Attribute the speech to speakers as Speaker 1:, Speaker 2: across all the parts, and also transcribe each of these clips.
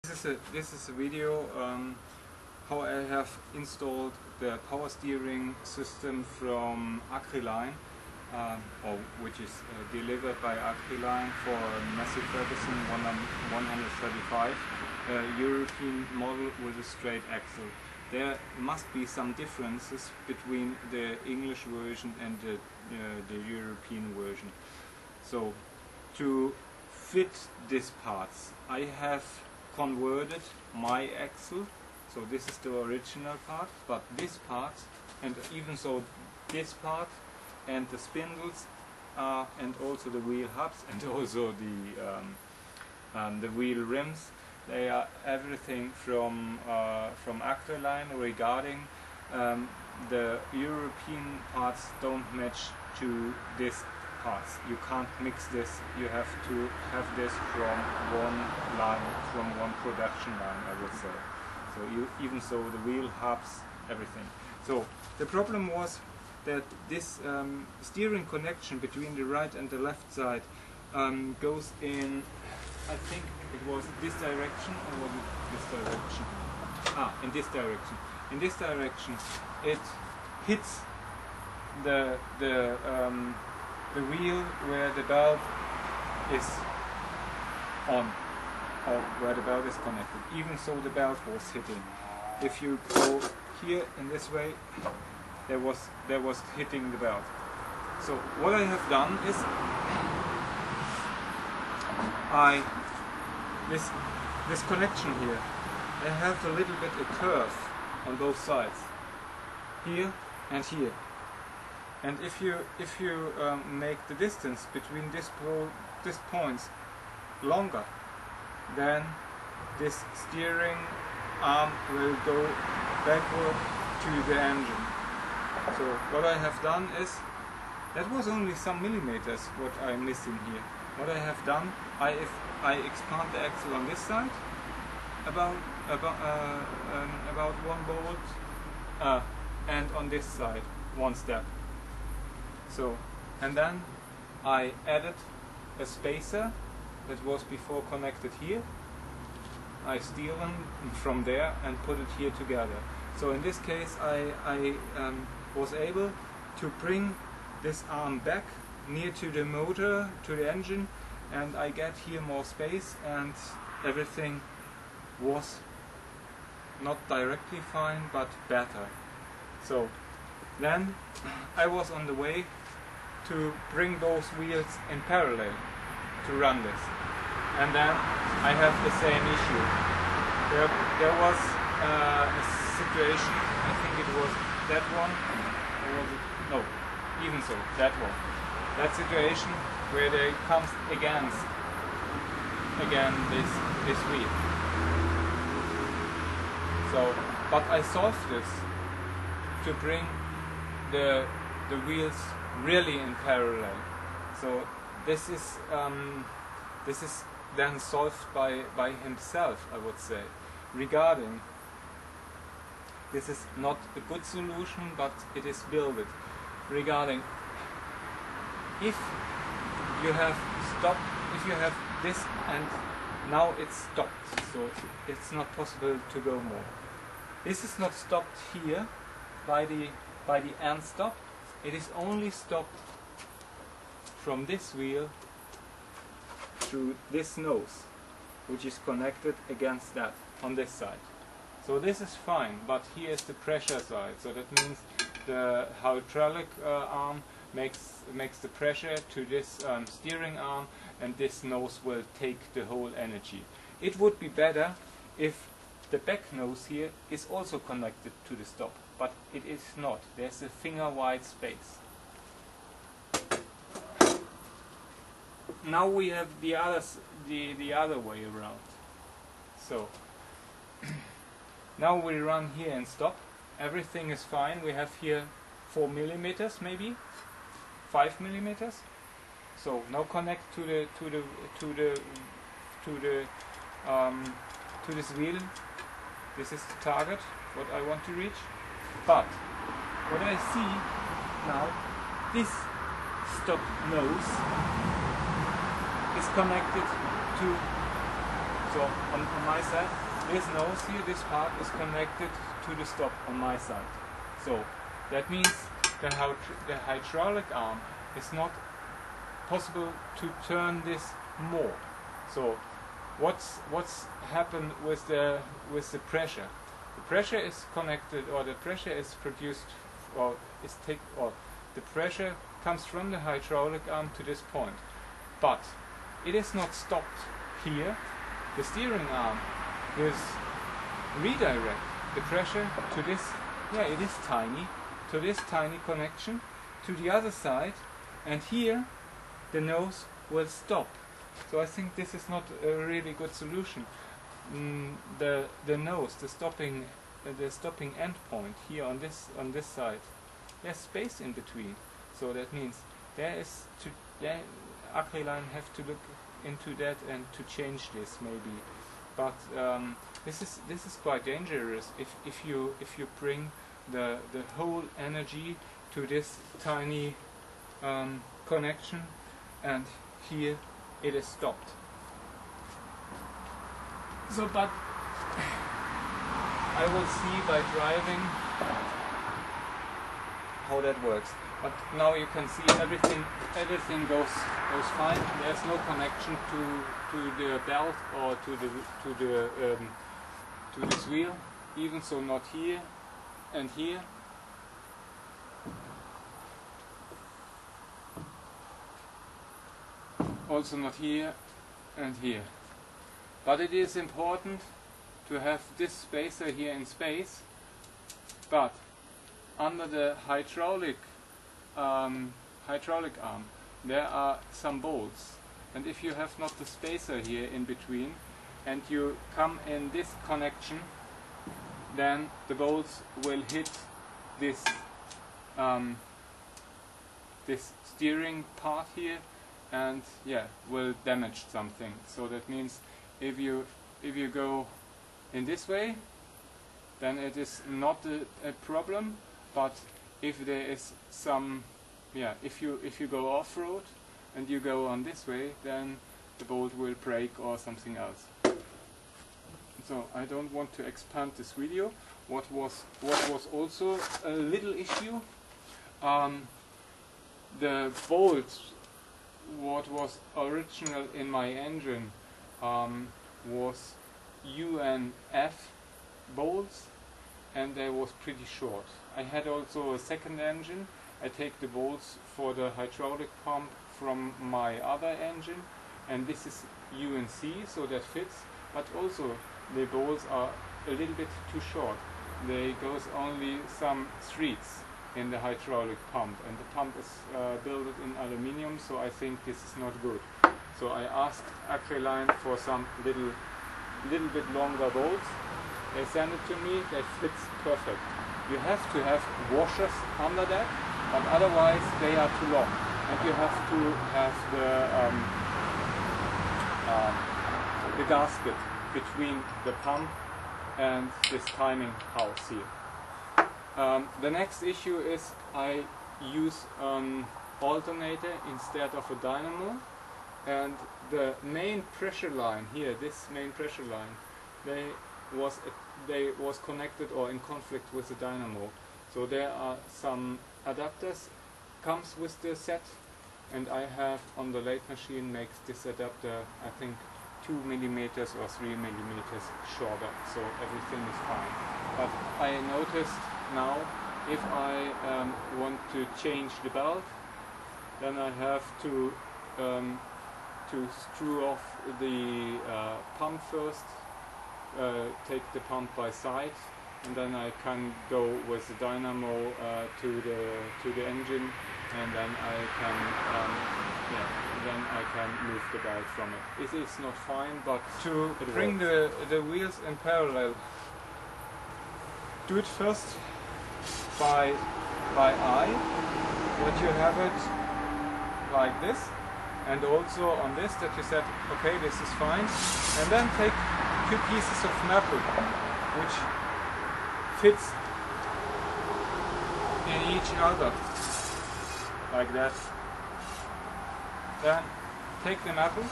Speaker 1: This is a video how I have installed the power steering system from Acryline, or which is delivered by Acryline for Massey Ferguson 135 European model with a straight axle. There must be some differences between the English version and the European version. So to fit these parts, I have converted my axle, so this is the original part, but this part, and even so this part, and the spindles, and also the wheel hubs, and also the wheel rims, they are everything from Acryline. Regarding the European parts don't match to this parts. You can't mix this, you have to have this from one line, from one production line, I would say. So even so the wheel hubs, everything. So the problem was that this steering connection between the right and the left side goes in, I think it was this direction, or was it this direction? In this direction. In this direction it hits the wheel where the valve is on, or where the valve is connected. Even so the valve was hitting. If you go here in this way, there was hitting the valve. So what I have done is this connection here, I have a little bit a curve on both sides, here and here. And if you make the distance between these points longer, then this steering arm will go backward to the engine. So what I have done is, that was only some millimeters what I'm missing here. What I have done, if I expand the axle on this side, about 1 bolt, and on this side 1 step. So, and then I added a spacer that was before connected here. I steal them from there and put it here together. So in this case I was able to bring this arm back near to the motor, to the engine, and I get here more space, and everything was not directly fine but better. So then I was on the way to bring those wheels in parallel to run this, and then I have the same issue. There was a situation, I think it was that one, or was it? No, even so, that one. That situation where there comes again this wheel. So, but I solved this to bring the wheels really in parallel. So this is then solved by himself, I would say. Regarding, this is not a good solution, but it is built. Regarding, if you have this and now it's stopped, so it's not possible to go more. This is not stopped here by the end stop. It is only stopped from this wheel to this nose, which is connected against that on this side. So this is fine, but here is the pressure side. So that means the hydraulic arm makes the pressure to this steering arm, and this nose will take the whole energy. It would be better if the back nose here is also connected to the stop, but it is not. There's a finger-wide space. Now we have the other way around. So now we run here and stop. Everything is fine. We have here 4 millimeters, maybe 5 millimeters. So now connect to this wheel. This is the target, what I want to reach. But what I see now, this stop nose is connected to So on my side, this nose here, this part is connected to the stop on my side. So that means the hydraulic arm is not possible to turn this more. So what's happened with the pressure? The pressure is connected, or the pressure is produced, or the pressure comes from the hydraulic arm to this point, but it is not stopped here. The steering arm will redirect the pressure to this. Yeah, it is tiny, to this tiny connection to the other side, and here the nose will stop. So I think this is not a really good solution. The nose, the stopping end point here on this side, there's space in between. So that means Acryline have to look into that and to change this maybe. But this is quite dangerous if you bring the whole energy to this tiny connection, and here it is stopped. So, but I will see by driving how that works. But now you can see everything goes fine. There's no connection to the belt or to this wheel, even so not here and here. Also not here and here. But it is important to have this spacer here in space, but under the hydraulic arm there are some bolts, and if you have not the spacer here in between and you come in this connection, then the bolts will hit this this steering part here, and yeah, will damage something. So that means if you go in this way, then it is not a problem. But if there is some, yeah, if you go off-road and you go on this way, then the bolt will break or something else. So I don't want to expand this video. What was also a little issue, the bolts what was original in my engine was UNF bolts, and they was pretty short. I had also a second engine. I take the bolts for the hydraulic pump from my other engine, and this is UNC, so that fits, but also the bolts are a little bit too short. They goes only some threads in the hydraulic pump, and the pump is built in aluminium, so I think this is not good. So I asked Acryline for some little bit longer bolts. They sent it to me. They fits perfect. You have to have washers under that, but otherwise they are too long, and you have to have the gasket between the pump and this timing house here. The next issue is I use an alternator instead of a dynamo, and the main pressure line here, this main pressure line, they was connected or in conflict with the dynamo. So there are some adapters comes with the set, and I have on the lathe machine makes this adapter, I think 2 millimeters or 3 millimeters shorter, so everything is fine. But I noticed now, if I want to change the belt, then I have to screw off the pump first, take the pump by side, and then I can go with the dynamo to the engine, and then I can move the belt from it. It is not fine, but to bring the wheels in parallel, do it first by eye, that you have it like this, and also on this, that you said, okay, this is fine, and then take 2 pieces of maple, which fits in each other, like that. Then take the maple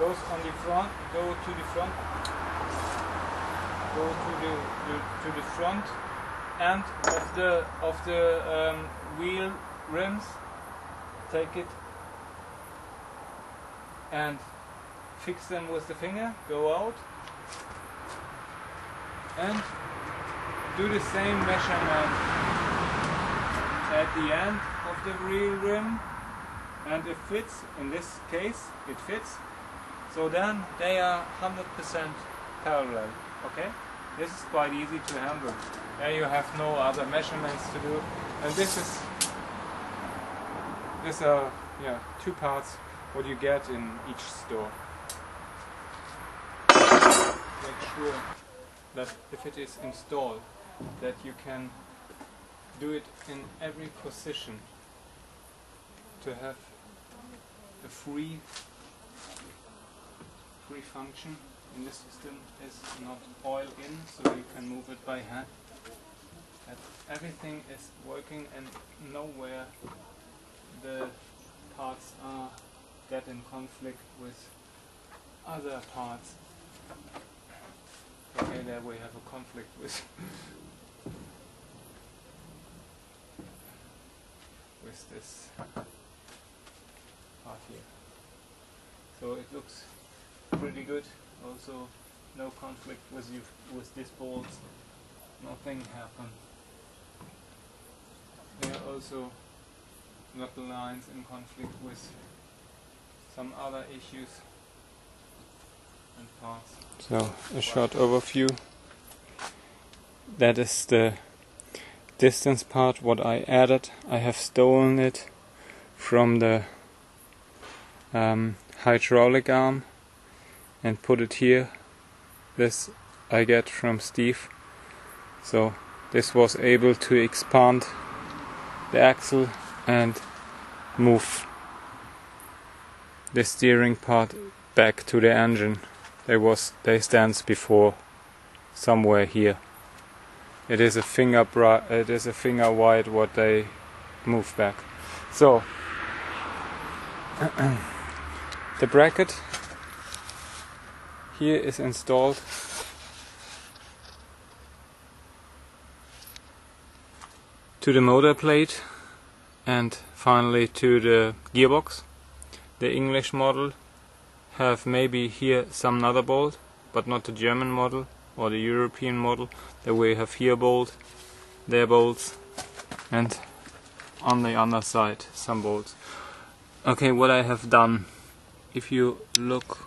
Speaker 1: goes on the front, go to the front, go to the front end of the wheel rims. Take it and fix them with the finger. Go out and do the same measurement at the end of the rear rim, and it fits. In this case it fits, so then they are 100% parallel. Okay, this is quite easy to handle. There you have no other measurements to do, and these are two parts what you get in each store. Make sure that if it is installed, that you can do it in every position to have a free function. In this system is not oil in, so you can move it by hand. That everything is working and nowhere the parts get in conflict with other parts. Okay, there we have a conflict with this part here. So it looks pretty good. Also, no conflict with these bolts. Nothing happened. There are also not the lines in conflict with some other issues and parts. So a short overview. That is the distance part what I added. I have stolen it from the hydraulic arm and put it here. This I get from Steve. So this was able to expand the axle and move the steering part back to the engine. They stands before somewhere here. It is a finger wide what they move back. So the bracket here is installed to the motor plate and finally to the gearbox. The English model have maybe here some other bolt, but not the German model or the European model. That we have here bolt, there bolts, and on the other side some bolts. Okay, what I have done, if you look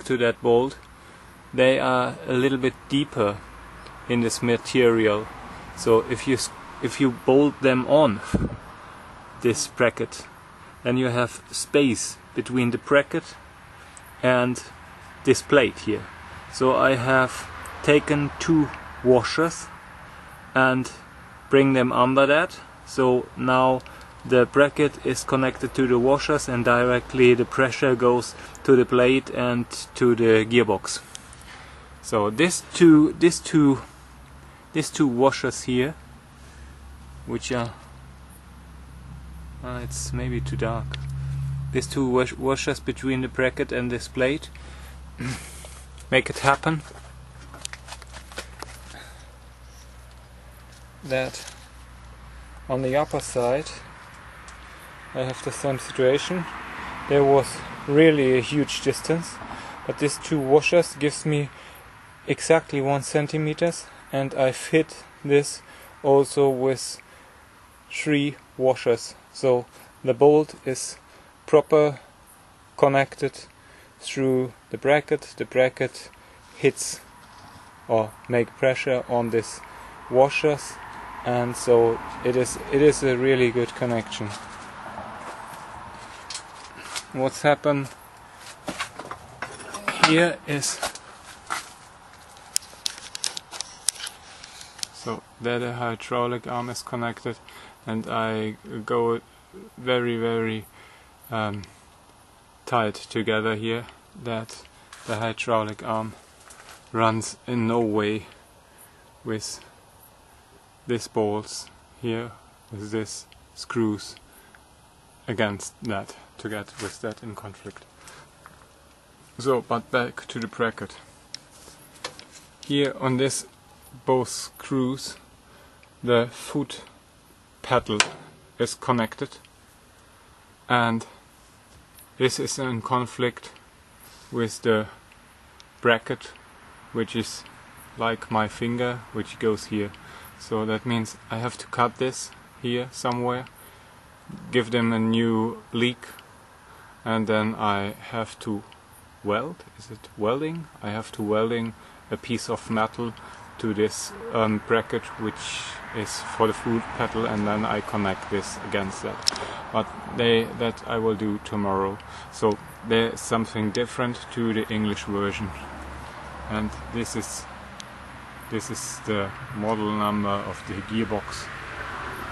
Speaker 1: to that bolt, they are a little bit deeper in this material. So if you bolt them on this bracket, then you have space between the bracket and this plate here. So I have taken two washers and bring them under that. So now the bracket is connected to the washers and directly the pressure goes to the plate and to the gearbox. So these two washers here, which are it's maybe too dark. These two washers between the bracket and this plate make it happen that on the upper side I have the same situation. There was really a huge distance, but these two washers gives me exactly 1 centimeter, and I fit this also with 3 washers. So the bolt is proper connected through the bracket hits or make pressure on this washers, and so it is a really good connection. What's happened here is so there the hydraulic arm is connected, and I go very tight together here, that the hydraulic arm runs in no way with these bolts here, with these screws against that, to get with that in conflict. So, but back to the bracket. Here on this both screws the foot pedal is connected, and this is in conflict with the bracket, which is like my finger, which goes here. So that means I have to cut this here somewhere, give them a new leak, and then I have to weld. Is it welding? I have to welding a piece of metal to this bracket, which is for the foot pedal, and then I connect this against that. But that I will do tomorrow. So there's something different to the English version, and this is the model number of the gearbox.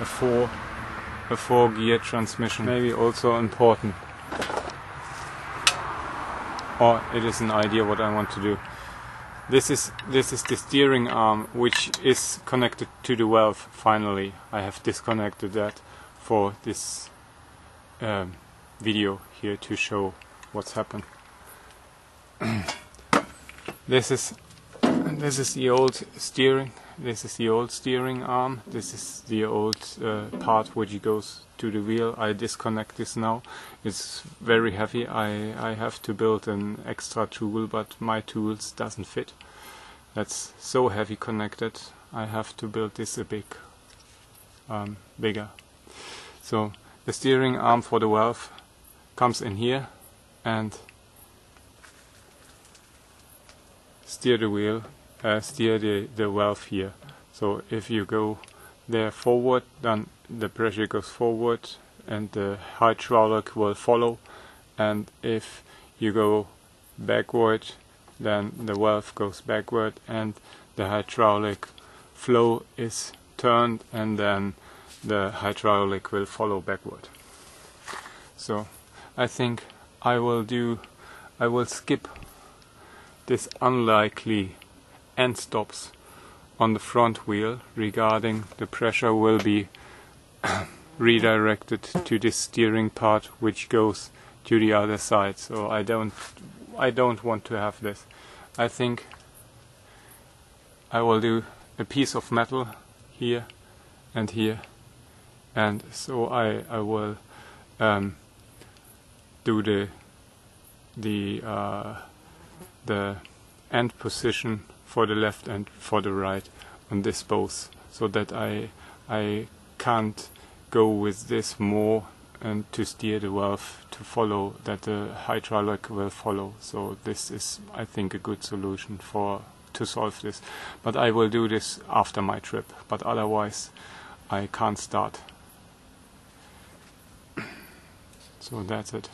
Speaker 1: A four gear transmission, maybe also important, or it is an idea what I want to do. This is the steering arm, which is connected to the valve. Finally, I have disconnected that for this video here to show what's happened. This is the old steering. This is the old steering arm. This is the old part which goes to the wheel. I disconnect this now. It's very heavy. I have to build an extra tool, but my tools doesn't fit. That's so heavy connected. I have to build this a bit bigger. So the steering arm for the valve comes in here and steer the wheel, steer the valve here. So if you go there forward, then the pressure goes forward and the hydraulic will follow, and if you go backward, then the valve goes backward and the hydraulic flow is turned, and then the hydraulic will follow backward. So I think I will skip this unlikely end stops on the front wheel regarding the pressure will be redirected to this steering part which goes to the other side. So I don't want to have this. I think I will do a piece of metal here and here, and so I will do the end position for the left and for the right on this both, so that I can't go with this more and to steer the valve to follow, that the hydraulic will follow. So this is, I think, a good solution to solve this. But I will do this after my trip, but otherwise I can't start. So that's it.